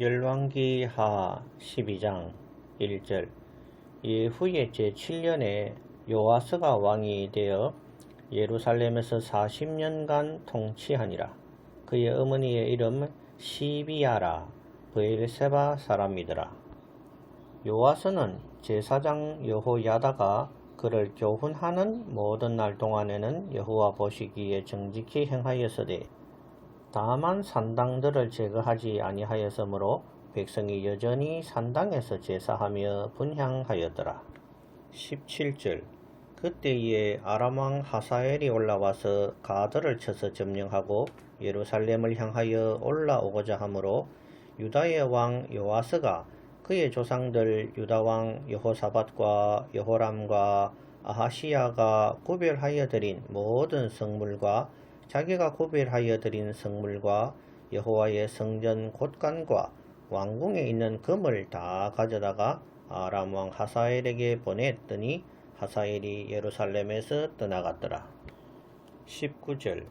열왕기하 12장 1절. 이후에 제7년에 요아스가 왕이 되어 예루살렘에서 40년간 통치하니라. 그의 어머니의 이름 시비야라 브엘세바 사람이더라. 요아스는 제사장 여호야다가 그를 교훈하는 모든 날 동안에는 여호와 보시기에 정직히 행하였으되 다만 산당들을 제거하지 아니하였으므로 백성이 여전히 산당에서 제사하며 분향하였더라. 17절. 그때에 아람 왕 하사엘이 올라와서 가드를 쳐서 점령하고 예루살렘을 향하여 올라오고자 하므로 유다의 왕 요아스가 그의 조상들 유다 왕 여호사밧과 여호람과 아하시야가 구별하여 드린 모든 성물과 자기가 구별하여 드린 성물과 여호와의 성전 곳간과 왕궁에 있는 금을 다 가져다가 아람 왕 하사엘에게 보냈더니 하사엘이 예루살렘에서 떠나갔더라. 19절.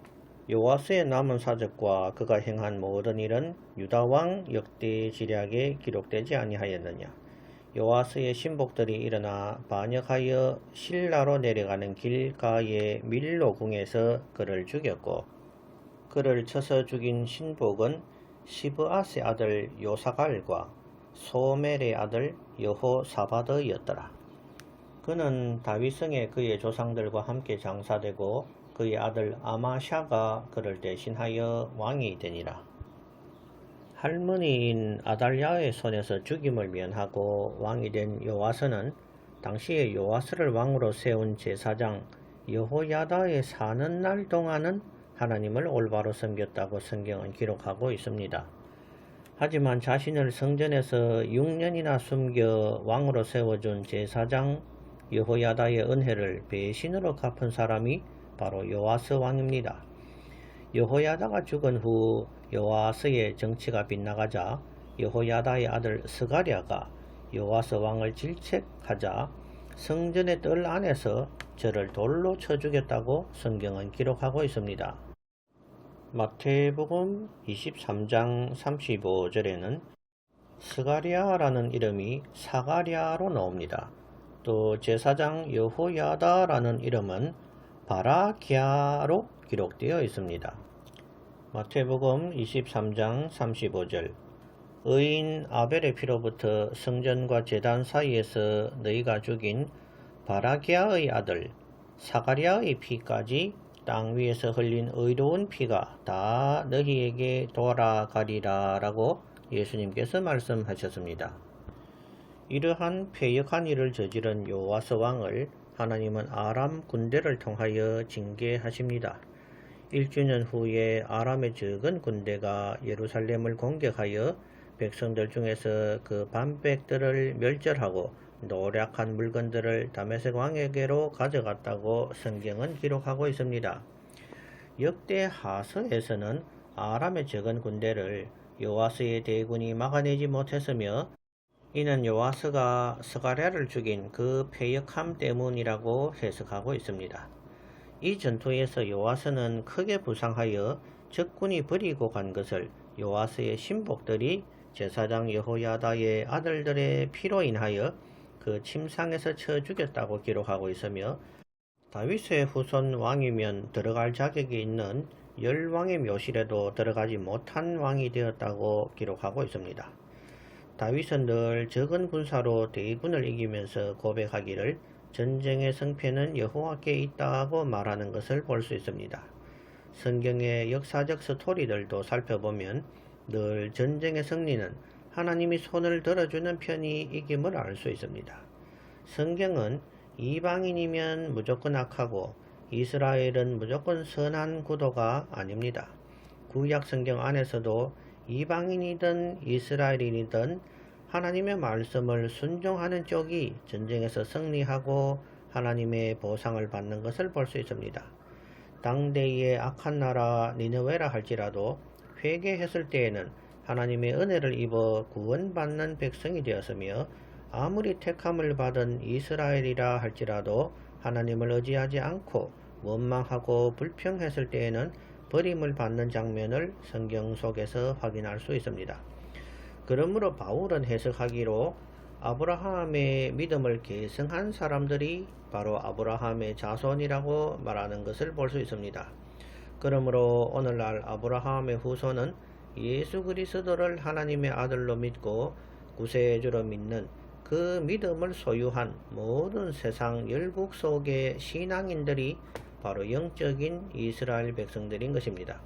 요아스의 남은 사적과 그가 행한 모든 일은 유다 왕 역대지략에 기록되지 아니하였느냐. 요아스의 신복들이 일어나 반역하여 실라로 내려가는 길가의 밀로궁에서 그를 죽였고 그를 쳐서 죽인 신복은 시브앗의 아들 요사갈과 소멜의 아들 여호사바드였더라. 그는 다윗성에 그의 조상들과 함께 장사되고 그의 아들 아마샤가 그를 대신하여 왕이 되니라. 할머니인 아달랴의 손에서 죽임을 면하고 왕이 된 요아스는 당시에 요아스를 왕으로 세운 제사장 여호야다의 사는 날 동안은 하나님을 올바로 섬겼다고 성경은 기록하고 있습니다. 하지만 자신을 성전에서 6년이나 숨겨 왕으로 세워준 제사장 여호야다의 은혜를 배신으로 갚은 사람이 바로 요아스 왕입니다. 여호야다가 죽은 후 요아스의 정치가 빗나가자 여호야다의 아들 스가랴가 요아스 왕을 질책하자 성전의 뜰 안에서 저를 돌로 쳐 죽였다고 성경은 기록하고 있습니다. 마태복음 23장 35절에는 스가랴라는 이름이 사가랴로 나옵니다. 또 제사장 여호야다라는 이름은 바라기야로 기록되어 있습니다. 마태복음 23장 35절. 의인 아벨의 피로부터 성전과 제단 사이에서 너희가 죽인 바라기야의 아들 사가랴의 피까지 땅 위에서 흘린 의로운 피가 다 너희에게 돌아가리라 라고 예수님께서 말씀하셨습니다. 이러한 패역한 일을 저지른 요아스 왕을 하나님은 아람 군대를 통하여 징계하십니다. 1주년 후에 아람의 적은 군대가 예루살렘을 공격하여 백성들 중에서 그 반백들을 멸절하고 노략한 물건들을 다메섹 왕에게로 가져갔다고 성경은 기록하고 있습니다. 역대 하서에서는 아람의 적은 군대를 요아스의 대군이 막아내지 못했으며 이는 요아스가 스가랴를 죽인 그 패역함 때문이라고 해석하고 있습니다. 이 전투에서 요아스는 크게 부상하여 적군이 버리고 간 것을 요아스의 신복들이 제사장 여호야다의 아들들의 피로 인하여 그 침상에서 쳐 죽였다고 기록하고 있으며 다윗의 후손 왕이면 들어갈 자격이 있는 열왕의 묘실에도 들어가지 못한 왕이 되었다고 기록하고 있습니다. 다윗은 늘 적은 군사로 대군을 이기면서 고백하기를 전쟁의 승패는 여호와께 있다고 말하는 것을 볼 수 있습니다. 성경의 역사적 스토리들도 살펴보면 늘 전쟁의 승리는 하나님이 손을 들어주는 편이 이김을 알 수 있습니다. 성경은 이방인이면 무조건 악하고 이스라엘은 무조건 선한 구도가 아닙니다. 구약 성경 안에서도 이방인이든 이스라엘인이든 하나님의 말씀을 순종하는 쪽이 전쟁에서 승리하고 하나님의 보상을 받는 것을 볼 수 있습니다. 당대의 악한 나라 니느웨라 할지라도 회개했을 때에는 하나님의 은혜를 입어 구원받는 백성이 되었으며 아무리 택함을 받은 이스라엘이라 할지라도 하나님을 의지하지 않고 원망하고 불평했을 때에는 버림을 받는 장면을 성경 속에서 확인할 수 있습니다. 그러므로 바울은 해석하기로 아브라함의 믿음을 계승한 사람들이 바로 아브라함의 자손이라고 말하는 것을 볼 수 있습니다. 그러므로 오늘날 아브라함의 후손은 예수 그리스도를 하나님의 아들로 믿고 구세주로 믿는 그 믿음을 소유한 모든 세상 열국 속의 신앙인들이 바로 영적인 이스라엘 백성들인 것입니다.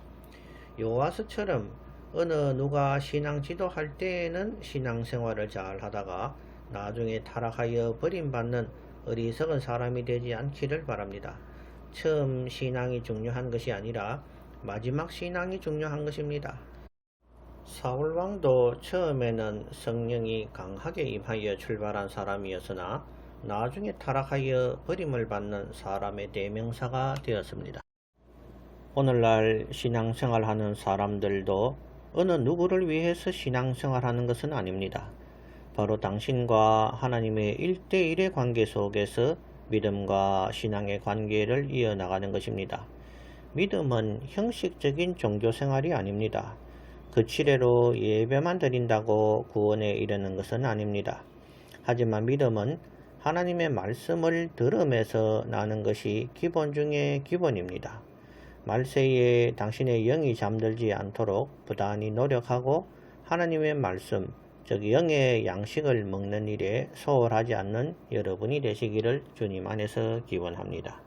요아스처럼 어느 누가 신앙 지도할 때에는 신앙생활을 잘 하다가 나중에 타락하여 버림받는 어리석은 사람이 되지 않기를 바랍니다. 처음 신앙이 중요한 것이 아니라 마지막 신앙이 중요한 것입니다. 사울왕도 처음에는 성령이 강하게 임하여 출발한 사람이었으나 나중에 타락하여 버림을 받는 사람의 대명사가 되었습니다. 오늘날 신앙생활하는 사람들도 어느 누구를 위해서 신앙생활하는 것은 아닙니다. 바로 당신과 하나님의 1대1의 관계 속에서 믿음과 신앙의 관계를 이어나가는 것입니다. 믿음은 형식적인 종교생활이 아닙니다. 그 치레로 예배만 드린다고 구원에 이르는 것은 아닙니다. 하지만 믿음은 하나님의 말씀을 들음에서 나는 것이 기본 중에 기본입니다. 말세에 당신의 영이 잠들지 않도록 부단히 노력하고 하나님의 말씀, 즉 영의 양식을 먹는 일에 소홀하지 않는 여러분이 되시기를 주님 안에서 기원합니다.